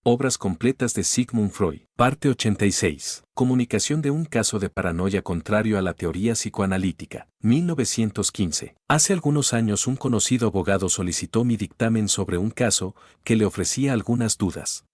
Obras completas de Sigmund Freud. Parte 86. Comunicación de un caso de paranoia contrario a la teoría psicoanalítica. 1915. Hace algunos años un conocido abogado solicitó mi dictamen sobre un caso que le ofrecía algunas dudas.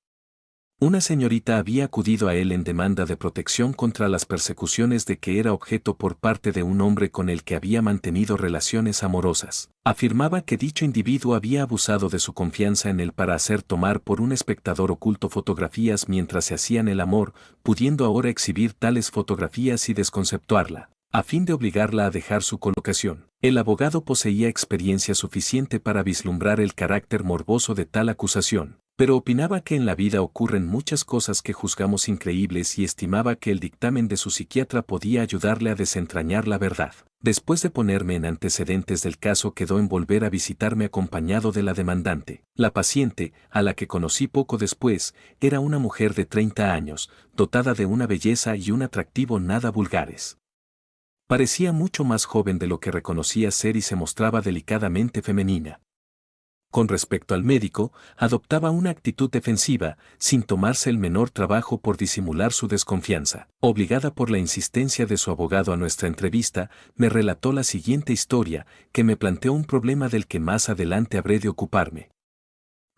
Una señorita había acudido a él en demanda de protección contra las persecuciones de que era objeto por parte de un hombre con el que había mantenido relaciones amorosas. Afirmaba que dicho individuo había abusado de su confianza en él para hacer tomar por un espectador oculto fotografías mientras se hacían el amor, pudiendo ahora exhibir tales fotografías y desconceptuarla, a fin de obligarla a dejar su colocación. El abogado poseía experiencia suficiente para vislumbrar el carácter morboso de tal acusación, pero opinaba que en la vida ocurren muchas cosas que juzgamos increíbles y estimaba que el dictamen de su psiquiatra podía ayudarle a desentrañar la verdad. Después de ponerme en antecedentes del caso, quedó en volver a visitarme acompañado de la demandante. La paciente, a la que conocí poco después, era una mujer de 30 años, dotada de una belleza y un atractivo nada vulgares. Parecía mucho más joven de lo que reconocía ser y se mostraba delicadamente femenina. Con respecto al médico, adoptaba una actitud defensiva, sin tomarse el menor trabajo por disimular su desconfianza. Obligada por la insistencia de su abogado a nuestra entrevista, me relató la siguiente historia, que me planteó un problema del que más adelante habré de ocuparme.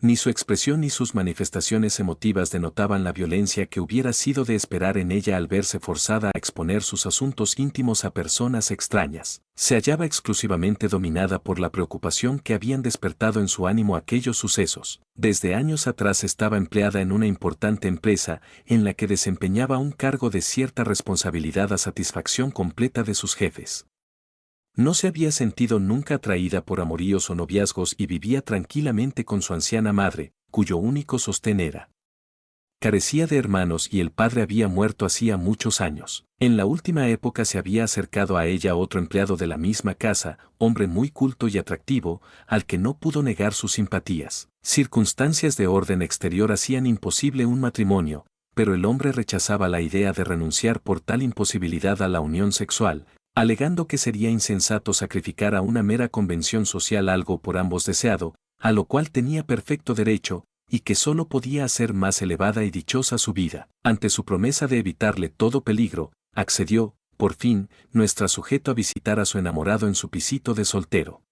Ni su expresión ni sus manifestaciones emotivas denotaban la violencia que hubiera sido de esperar en ella al verse forzada a exponer sus asuntos íntimos a personas extrañas. Se hallaba exclusivamente dominada por la preocupación que habían despertado en su ánimo aquellos sucesos. Desde años atrás estaba empleada en una importante empresa en la que desempeñaba un cargo de cierta responsabilidad a satisfacción completa de sus jefes. No se había sentido nunca atraída por amoríos o noviazgos y vivía tranquilamente con su anciana madre, cuyo único sostén era. Carecía de hermanos y el padre había muerto hacía muchos años. En la última época se había acercado a ella otro empleado de la misma casa, hombre muy culto y atractivo, al que no pudo negar sus simpatías. Circunstancias de orden exterior hacían imposible un matrimonio, pero el hombre rechazaba la idea de renunciar por tal imposibilidad a la unión sexual, alegando que sería insensato sacrificar a una mera convención social algo por ambos deseado, a lo cual tenía perfecto derecho, y que sólo podía hacer más elevada y dichosa su vida. Ante su promesa de evitarle todo peligro, accedió, por fin, nuestra sujeto a visitar a su enamorado en su pisito de soltero.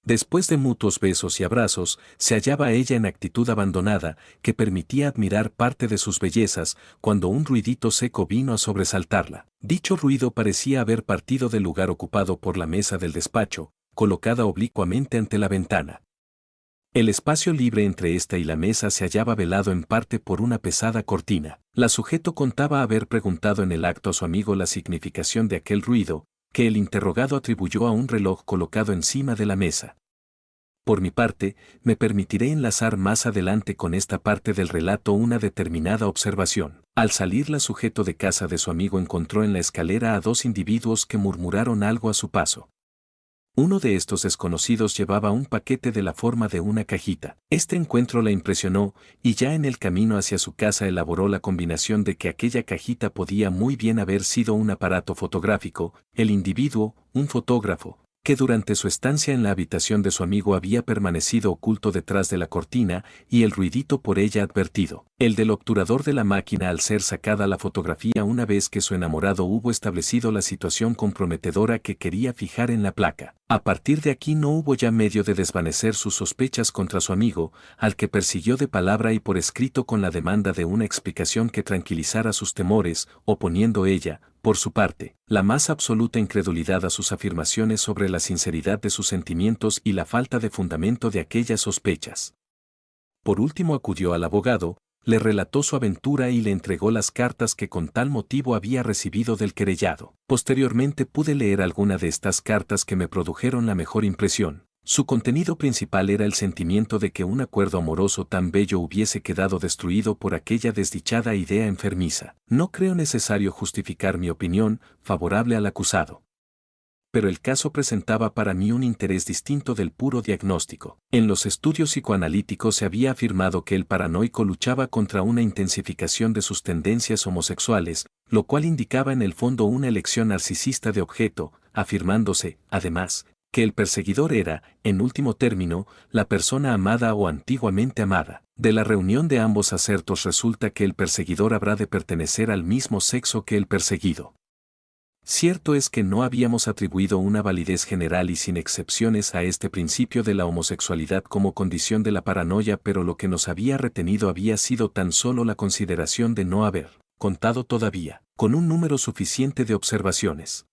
Después de mutuos besos y abrazos, se hallaba ella en actitud abandonada, que permitía admirar parte de sus bellezas, cuando un ruidito seco vino a sobresaltarla. Dicho ruido parecía haber partido del lugar ocupado por la mesa del despacho, colocada oblicuamente ante la ventana. El espacio libre entre esta y la mesa se hallaba velado en parte por una pesada cortina. La sujeto contaba haber preguntado en el acto a su amigo la significación de aquel ruido, que el interrogado atribuyó a un reloj colocado encima de la mesa. Por mi parte, me permitiré enlazar más adelante con esta parte del relato una determinada observación. Al salir la sujeto de casa de su amigo encontró en la escalera a dos individuos que murmuraron algo a su paso. Uno de estos desconocidos llevaba un paquete de la forma de una cajita. Este encuentro la impresionó, y ya en el camino hacia su casa elaboró la combinación de que aquella cajita podía muy bien haber sido un aparato fotográfico, el individuo, un fotógrafo, que durante su estancia en la habitación de su amigo había permanecido oculto detrás de la cortina, y el ruidito por ella advertido. El del obturador de la máquina al ser sacada la fotografía una vez que su enamorado hubo establecido la situación comprometedora que quería fijar en la placa. A partir de aquí no hubo ya medio de desvanecer sus sospechas contra su amigo, al que persiguió de palabra y por escrito con la demanda de una explicación que tranquilizara sus temores, oponiendo ella, por su parte, la más absoluta incredulidad a sus afirmaciones sobre la sinceridad de sus sentimientos y la falta de fundamento de aquellas sospechas. Por último acudió al abogado, le relató su aventura y le entregó las cartas que con tal motivo había recibido del querellado. Posteriormente pude leer alguna de estas cartas que me produjeron la mejor impresión. Su contenido principal era el sentimiento de que un acuerdo amoroso tan bello hubiese quedado destruido por aquella desdichada idea enfermiza. No creo necesario justificar mi opinión, favorable al acusado. Pero el caso presentaba para mí un interés distinto del puro diagnóstico. En los estudios psicoanalíticos se había afirmado que el paranoico luchaba contra una intensificación de sus tendencias homosexuales, lo cual indicaba en el fondo una elección narcisista de objeto, afirmándose, además, que el perseguidor era, en último término, la persona amada o antiguamente amada. De la reunión de ambos acertos resulta que el perseguidor habrá de pertenecer al mismo sexo que el perseguido. Cierto es que no habíamos atribuido una validez general y sin excepciones a este principio de la homosexualidad como condición de la paranoia, pero lo que nos había retenido había sido tan solo la consideración de no haber contado todavía con un número suficiente de observaciones.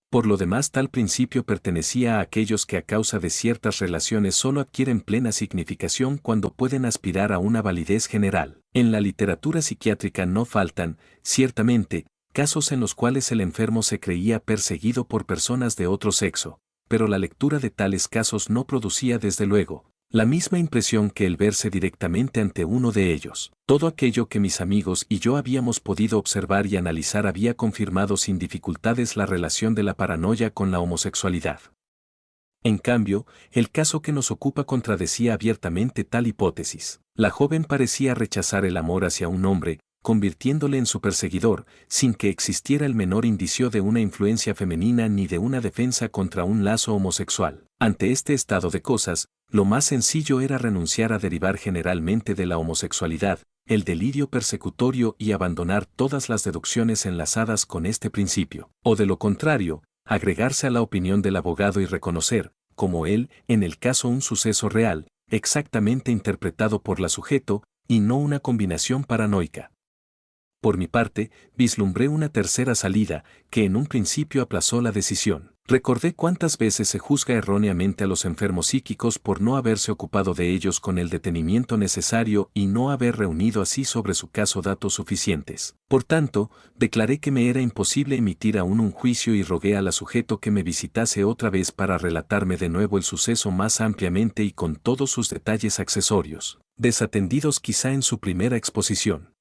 Por lo demás, tal principio pertenecía a aquellos que a causa de ciertas relaciones solo adquieren plena significación cuando pueden aspirar a una validez general. En la literatura psiquiátrica no faltan, ciertamente, casos en los cuales el enfermo se creía perseguido por personas de otro sexo, pero la lectura de tales casos no producía desde luego la misma impresión que el verse directamente ante uno de ellos. Todo aquello que mis amigos y yo habíamos podido observar y analizar había confirmado sin dificultades la relación de la paranoia con la homosexualidad. En cambio, el caso que nos ocupa contradecía abiertamente tal hipótesis. La joven parecía rechazar el amor hacia un hombre, convirtiéndole en su perseguidor, sin que existiera el menor indicio de una influencia femenina ni de una defensa contra un lazo homosexual. Ante este estado de cosas, lo más sencillo era renunciar a derivar generalmente de la homosexualidad, el delirio persecutorio y abandonar todas las deducciones enlazadas con este principio. O de lo contrario, agregarse a la opinión del abogado y reconocer, como él, en el caso un suceso real, exactamente interpretado por la sujeto, y no una combinación paranoica. Por mi parte, vislumbré una tercera salida, que en un principio aplazó la decisión. Recordé cuántas veces se juzga erróneamente a los enfermos psíquicos por no haberse ocupado de ellos con el detenimiento necesario y no haber reunido así sobre su caso datos suficientes. Por tanto, declaré que me era imposible emitir aún un juicio y rogué a la sujeto que me visitase otra vez para relatarme de nuevo el suceso más ampliamente y con todos sus detalles accesorios, desatendidos quizá en su primera exposición.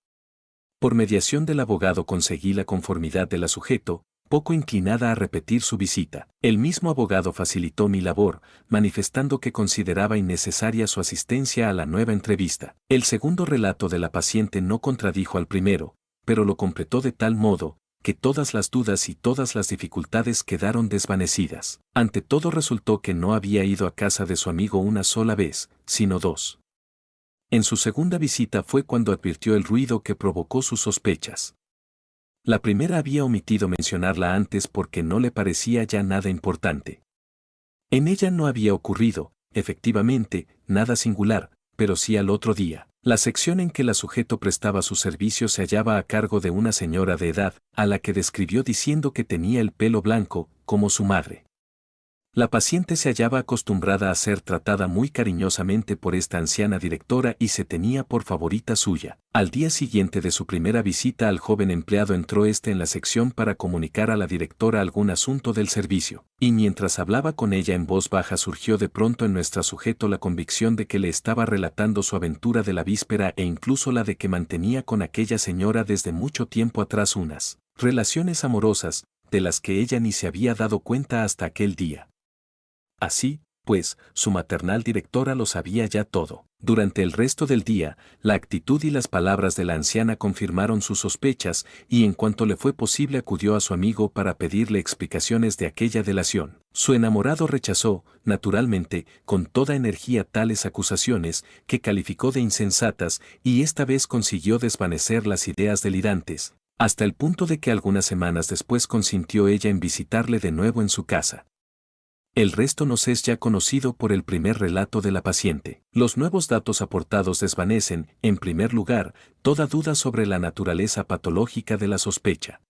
Por mediación del abogado conseguí la conformidad de la sujeto, poco inclinada a repetir su visita. El mismo abogado facilitó mi labor, manifestando que consideraba innecesaria su asistencia a la nueva entrevista. El segundo relato de la paciente no contradijo al primero, pero lo completó de tal modo, que todas las dudas y todas las dificultades quedaron desvanecidas. Ante todo resultó que no había ido a casa de su amigo una sola vez, sino dos. En su segunda visita fue cuando advirtió el ruido que provocó sus sospechas. La primera había omitido mencionarla antes porque no le parecía ya nada importante. En ella no había ocurrido, efectivamente, nada singular, pero sí al otro día. La sección en que la sujeto prestaba su servicio se hallaba a cargo de una señora de edad, a la que describió diciendo que tenía el pelo blanco, como su madre. La paciente se hallaba acostumbrada a ser tratada muy cariñosamente por esta anciana directora y se tenía por favorita suya. Al día siguiente de su primera visita al joven empleado entró en la sección para comunicar a la directora algún asunto del servicio, y mientras hablaba con ella en voz baja surgió de pronto en nuestra sujeto la convicción de que le estaba relatando su aventura de la víspera e incluso la de que mantenía con aquella señora desde mucho tiempo atrás unas relaciones amorosas, de las que ella ni se había dado cuenta hasta aquel día. Así, pues, su maternal directora lo sabía ya todo. Durante el resto del día, la actitud y las palabras de la anciana confirmaron sus sospechas, y en cuanto le fue posible acudió a su amigo para pedirle explicaciones de aquella delación. Su enamorado rechazó, naturalmente, con toda energía tales acusaciones, que calificó de insensatas, y esta vez consiguió desvanecer las ideas delirantes, hasta el punto de que algunas semanas después consintió ella en visitarle de nuevo en su casa. El resto nos es ya conocido por el primer relato de la paciente. Los nuevos datos aportados desvanecen, en primer lugar, toda duda sobre la naturaleza patológica de la sospecha.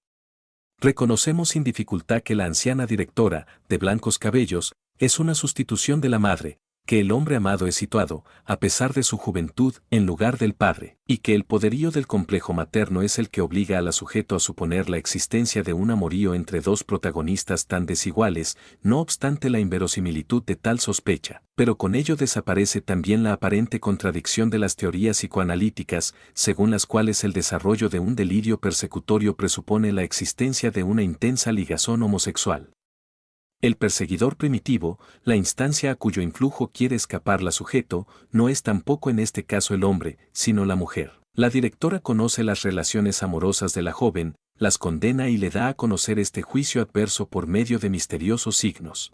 Reconocemos sin dificultad que la anciana directora, de blancos cabellos, es una sustitución de la madre, que el hombre amado es situado, a pesar de su juventud, en lugar del padre, y que el poderío del complejo materno es el que obliga a la sujeto a suponer la existencia de un amorío entre dos protagonistas tan desiguales, no obstante la inverosimilitud de tal sospecha. Pero con ello desaparece también la aparente contradicción de las teorías psicoanalíticas, según las cuales el desarrollo de un delirio persecutorio presupone la existencia de una intensa ligazón homosexual. El perseguidor primitivo, la instancia a cuyo influjo quiere escapar la sujeto, no es tampoco en este caso el hombre, sino la mujer. La directora conoce las relaciones amorosas de la joven, las condena y le da a conocer este juicio adverso por medio de misteriosos signos.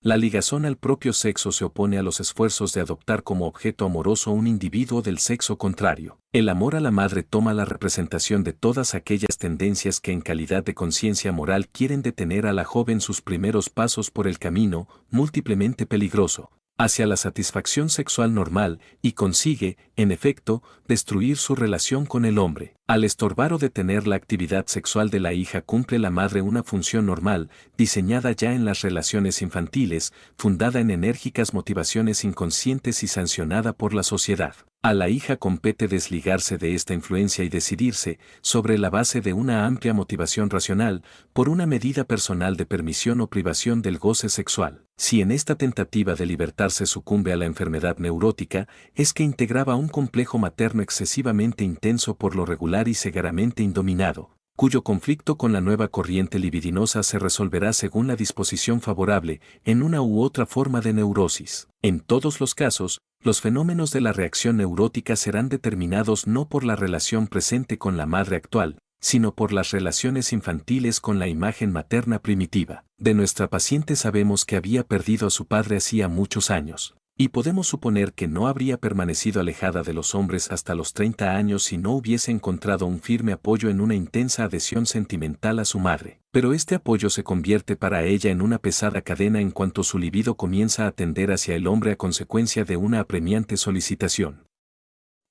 La ligazón al propio sexo se opone a los esfuerzos de adoptar como objeto amoroso un individuo del sexo contrario. El amor a la madre toma la representación de todas aquellas tendencias que en calidad de conciencia moral quieren detener a la joven sus primeros pasos por el camino, múltiplemente peligroso, hacia la satisfacción sexual normal y consigue, en efecto, destruir su relación con el hombre. Al estorbar o detener la actividad sexual de la hija cumple la madre una función normal, diseñada ya en las relaciones infantiles, fundada en enérgicas motivaciones inconscientes y sancionada por la sociedad. A la hija compete desligarse de esta influencia y decidirse, sobre la base de una amplia motivación racional, por una medida personal de permisión o privación del goce sexual. Si en esta tentativa de libertarse sucumbe a la enfermedad neurótica, es que integraba un complejo materno excesivamente intenso por lo regular y severamente indominado, cuyo conflicto con la nueva corriente libidinosa se resolverá según la disposición favorable, en una u otra forma de neurosis. En todos los casos, los fenómenos de la reacción neurótica serán determinados no por la relación presente con la madre actual, sino por las relaciones infantiles con la imagen materna primitiva. De nuestra paciente sabemos que había perdido a su padre hacía muchos años, y podemos suponer que no habría permanecido alejada de los hombres hasta los 30 años si no hubiese encontrado un firme apoyo en una intensa adhesión sentimental a su madre. Pero este apoyo se convierte para ella en una pesada cadena en cuanto su libido comienza a tender hacia el hombre a consecuencia de una apremiante solicitación.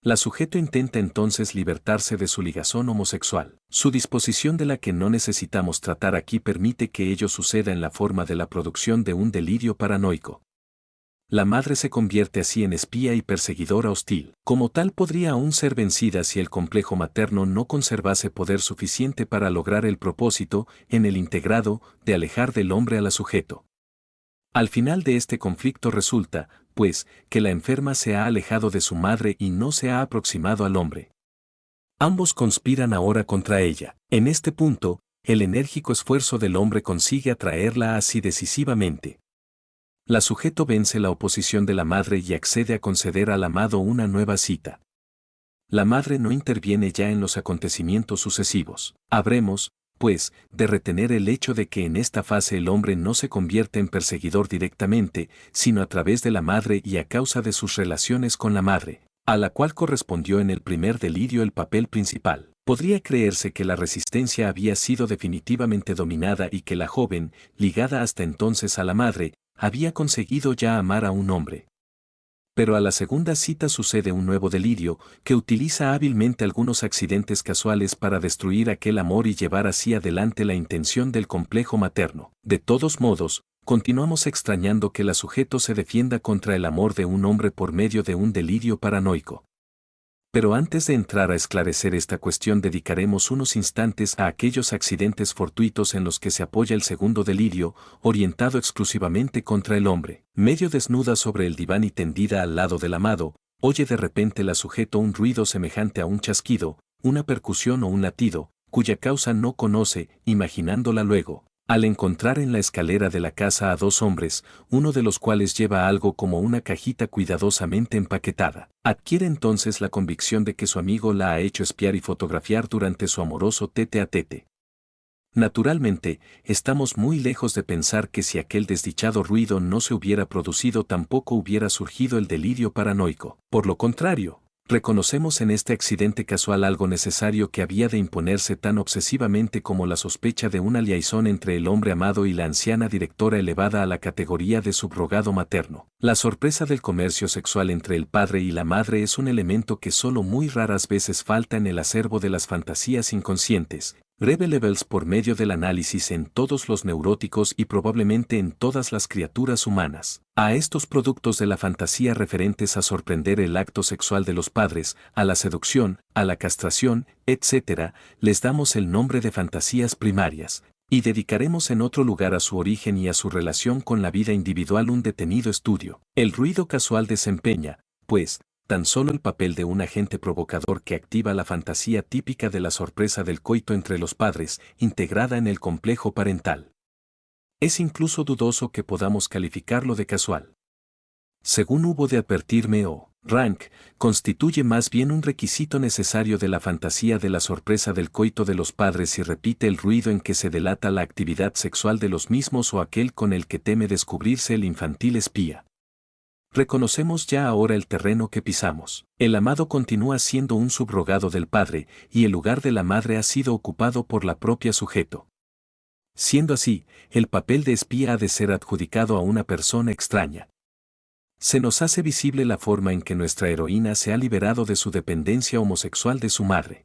La sujeto intenta entonces libertarse de su ligazón homosexual. Su disposición, de la que no necesitamos tratar aquí, permite que ello suceda en la forma de la producción de un delirio paranoico. La madre se convierte así en espía y perseguidora hostil. Como tal, podría aún ser vencida si el complejo materno no conservase poder suficiente para lograr el propósito, en el integrado, de alejar del hombre a la sujeto. Al final de este conflicto resulta, pues, que la enferma se ha alejado de su madre y no se ha aproximado al hombre. Ambos conspiran ahora contra ella. En este punto, el enérgico esfuerzo del hombre consigue atraerla así decisivamente. La sujeto vence la oposición de la madre y accede a conceder al amado una nueva cita. La madre no interviene ya en los acontecimientos sucesivos. Habremos, pues, de retener el hecho de que en esta fase el hombre no se convierte en perseguidor directamente, sino a través de la madre y a causa de sus relaciones con la madre, a la cual correspondió en el primer delirio el papel principal. Podría creerse que la resistencia había sido definitivamente dominada y que la joven, ligada hasta entonces a la madre, había conseguido ya amar a un hombre. Pero a la segunda cita sucede un nuevo delirio, que utiliza hábilmente algunos accidentes casuales para destruir aquel amor y llevar así adelante la intención del complejo materno. De todos modos, continuamos extrañando que la sujeto se defienda contra el amor de un hombre por medio de un delirio paranoico. Pero antes de entrar a esclarecer esta cuestión, dedicaremos unos instantes a aquellos accidentes fortuitos en los que se apoya el segundo delirio, orientado exclusivamente contra el hombre. Medio desnuda sobre el diván y tendida al lado del amado, oye de repente la sujeto un ruido semejante a un chasquido, una percusión o un latido, cuya causa no conoce, imaginándola luego. Al encontrar en la escalera de la casa a dos hombres, uno de los cuales lleva algo como una cajita cuidadosamente empaquetada, adquiere entonces la convicción de que su amigo la ha hecho espiar y fotografiar durante su amoroso tete a tete. Naturalmente, estamos muy lejos de pensar que si aquel desdichado ruido no se hubiera producido tampoco hubiera surgido el delirio paranoico. Por lo contrario, reconocemos en este accidente casual algo necesario que había de imponerse tan obsesivamente como la sospecha de una liaison entre el hombre amado y la anciana directora elevada a la categoría de subrogado materno. La sorpresa del comercio sexual entre el padre y la madre es un elemento que solo muy raras veces falta en el acervo de las fantasías inconscientes, revelables por medio del análisis en todos los neuróticos y probablemente en todas las criaturas humanas. A estos productos de la fantasía referentes a sorprender el acto sexual de los padres, a la seducción, a la castración, etc., les damos el nombre de fantasías primarias, y dedicaremos en otro lugar a su origen y a su relación con la vida individual un detenido estudio. El ruido casual desempeña, pues, tan solo el papel de un agente provocador que activa la fantasía típica de la sorpresa del coito entre los padres, integrada en el complejo parental. Es incluso dudoso que podamos calificarlo de casual. Según hubo de advertirme rank, constituye más bien un requisito necesario de la fantasía de la sorpresa del coito de los padres y repite el ruido en que se delata la actividad sexual de los mismos o aquel con el que teme descubrirse el infantil espía. Reconocemos ya ahora el terreno que pisamos. El amado continúa siendo un subrogado del padre, y el lugar de la madre ha sido ocupado por la propia sujeto. Siendo así, el papel de espía ha de ser adjudicado a una persona extraña. Se nos hace visible la forma en que nuestra heroína se ha liberado de su dependencia homosexual de su madre.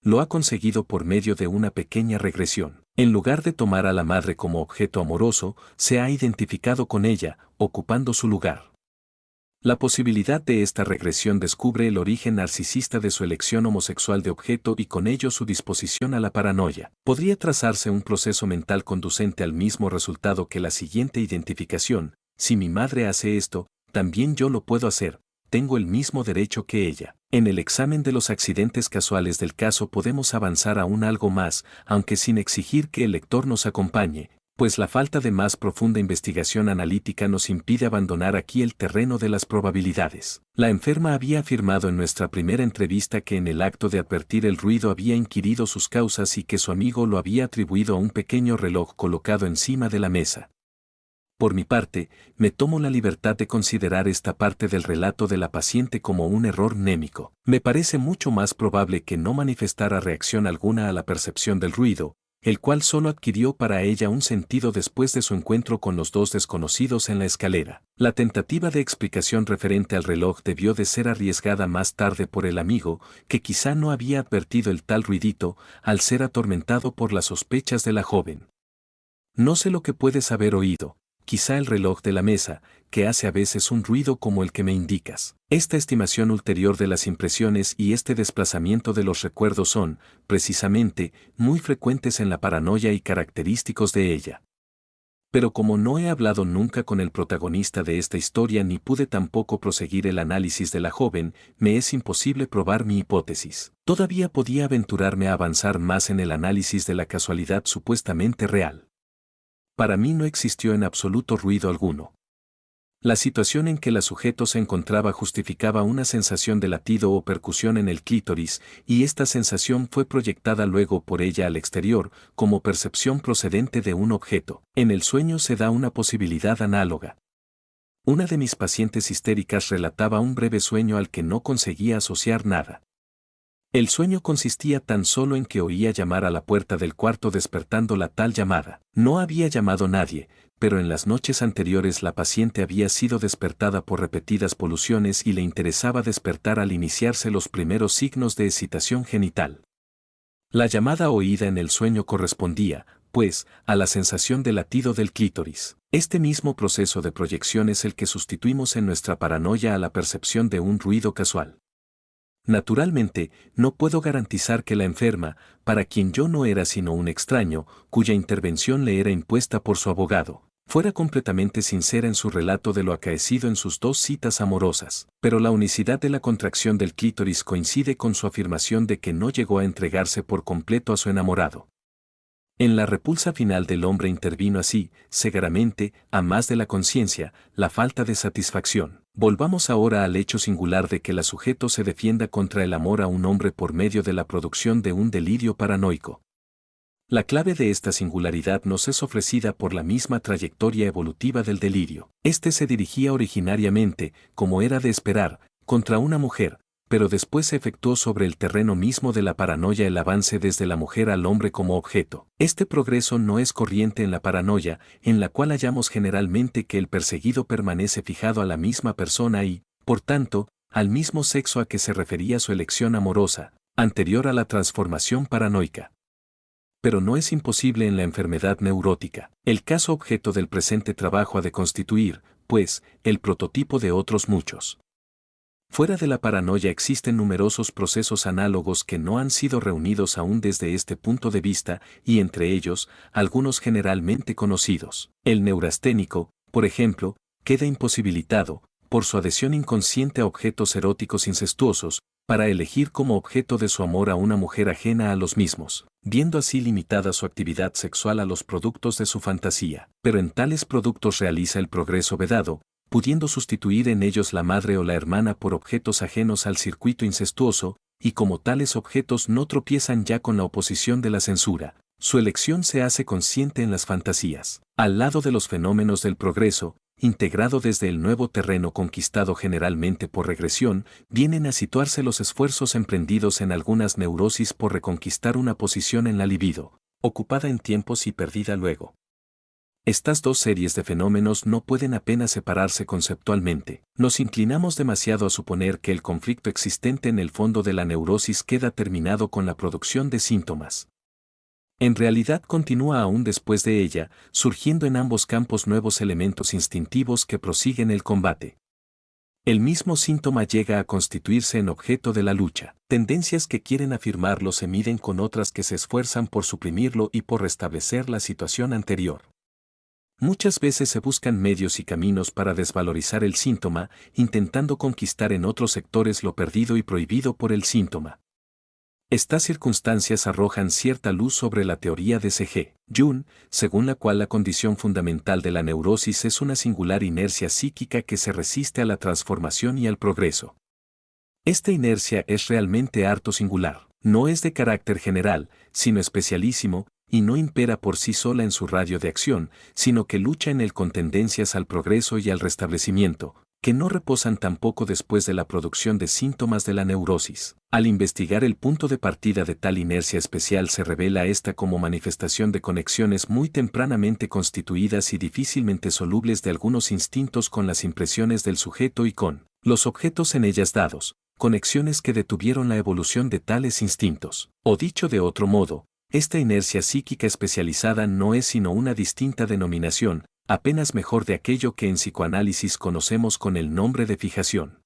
Lo ha conseguido por medio de una pequeña regresión. En lugar de tomar a la madre como objeto amoroso, se ha identificado con ella, ocupando su lugar. La posibilidad de esta regresión descubre el origen narcisista de su elección homosexual de objeto y con ello su disposición a la paranoia. Podría trazarse un proceso mental conducente al mismo resultado que la siguiente identificación: si mi madre hace esto, también yo lo puedo hacer, tengo el mismo derecho que ella. En el examen de los accidentes casuales del caso podemos avanzar aún algo más, aunque sin exigir que el lector nos acompañe, pues la falta de más profunda investigación analítica nos impide abandonar aquí el terreno de las probabilidades. La enferma había afirmado en nuestra primera entrevista que en el acto de advertir el ruido había inquirido sus causas y que su amigo lo había atribuido a un pequeño reloj colocado encima de la mesa. Por mi parte, me tomo la libertad de considerar esta parte del relato de la paciente como un error mnémico. Me parece mucho más probable que no manifestara reacción alguna a la percepción del ruido, el cual solo adquirió para ella un sentido después de su encuentro con los dos desconocidos en la escalera. La tentativa de explicación referente al reloj debió de ser arriesgada más tarde por el amigo, que quizá no había advertido el tal ruidito, al ser atormentado por las sospechas de la joven. No sé lo que puedes haber oído, quizá el reloj de la mesa, que hace a veces un ruido como el que me indicas. Esta estimación ulterior de las impresiones y este desplazamiento de los recuerdos son, precisamente, muy frecuentes en la paranoia y característicos de ella. Pero como no he hablado nunca con el protagonista de esta historia ni pude tampoco proseguir el análisis de la joven, me es imposible probar mi hipótesis. Todavía podía aventurarme a avanzar más en el análisis de la casualidad supuestamente real. Para mí no existió en absoluto ruido alguno. La situación en que la sujeto se encontraba justificaba una sensación de latido o percusión en el clítoris, y esta sensación fue proyectada luego por ella al exterior, como percepción procedente de un objeto. En el sueño se da una posibilidad análoga. Una de mis pacientes histéricas relataba un breve sueño al que no conseguía asociar nada. El sueño consistía tan solo en que oía llamar a la puerta del cuarto despertando la tal llamada. No había llamado nadie, pero en las noches anteriores la paciente había sido despertada por repetidas poluciones y le interesaba despertar al iniciarse los primeros signos de excitación genital. La llamada oída en el sueño correspondía, pues, a la sensación de latido del clítoris. Este mismo proceso de proyección es el que sustituimos en nuestra paranoia a la percepción de un ruido casual. Naturalmente, no puedo garantizar que la enferma, para quien yo no era sino un extraño, cuya intervención le era impuesta por su abogado, fuera completamente sincera en su relato de lo acaecido en sus dos citas amorosas, pero la unicidad de la contracción del clítoris coincide con su afirmación de que no llegó a entregarse por completo a su enamorado. En la repulsa final del hombre intervino así, segaramente, a más de la conciencia, la falta de satisfacción. Volvamos ahora al hecho singular de que la sujeto se defienda contra el amor a un hombre por medio de la producción de un delirio paranoico. La clave de esta singularidad nos es ofrecida por la misma trayectoria evolutiva del delirio. Este se dirigía originariamente, como era de esperar, contra una mujer, pero después se efectuó sobre el terreno mismo de la paranoia el avance desde la mujer al hombre como objeto. Este progreso no es corriente en la paranoia, en la cual hallamos generalmente que el perseguido permanece fijado a la misma persona y, por tanto, al mismo sexo a que se refería su elección amorosa, anterior a la transformación paranoica. Pero no es imposible en la enfermedad neurótica. El caso objeto del presente trabajo ha de constituir, pues, el prototipo de otros muchos. Fuera de la paranoia existen numerosos procesos análogos que no han sido reunidos aún desde este punto de vista, y entre ellos, algunos generalmente conocidos. El neurasténico, por ejemplo, queda imposibilitado, por su adhesión inconsciente a objetos eróticos incestuosos, para elegir como objeto de su amor a una mujer ajena a los mismos, viendo así limitada su actividad sexual a los productos de su fantasía. Pero en tales productos realiza el progreso vedado, pudiendo sustituir en ellos la madre o la hermana por objetos ajenos al circuito incestuoso, y como tales objetos no tropiezan ya con la oposición de la censura, su elección se hace consciente en las fantasías. Al lado de los fenómenos del progreso, integrado desde el nuevo terreno conquistado generalmente por regresión, vienen a situarse los esfuerzos emprendidos en algunas neurosis por reconquistar una posición en la libido, ocupada en tiempos y perdida luego. Estas dos series de fenómenos no pueden apenas separarse conceptualmente. Nos inclinamos demasiado a suponer que el conflicto existente en el fondo de la neurosis queda terminado con la producción de síntomas. En realidad continúa aún después de ella, surgiendo en ambos campos nuevos elementos instintivos que prosiguen el combate. El mismo síntoma llega a constituirse en objeto de la lucha. Tendencias que quieren afirmarlo se miden con otras que se esfuerzan por suprimirlo y por restablecer la situación anterior. Muchas veces se buscan medios y caminos para desvalorizar el síntoma, intentando conquistar en otros sectores lo perdido y prohibido por el síntoma. Estas circunstancias arrojan cierta luz sobre la teoría de C.G. Jung, según la cual la condición fundamental de la neurosis es una singular inercia psíquica que se resiste a la transformación y al progreso. Esta inercia es realmente harto singular, no es de carácter general, sino especialísimo, y no impera por sí sola en su radio de acción, sino que lucha en él con tendencias al progreso y al restablecimiento, que no reposan tampoco después de la producción de síntomas de la neurosis. Al investigar el punto de partida de tal inercia especial se revela esta como manifestación de conexiones muy tempranamente constituidas y difícilmente solubles de algunos instintos con las impresiones del sujeto y con los objetos en ellas dados, conexiones que detuvieron la evolución de tales instintos. O dicho de otro modo, esta inercia psíquica especializada no es sino una distinta denominación, apenas mejor de aquello que en psicoanálisis conocemos con el nombre de fijación.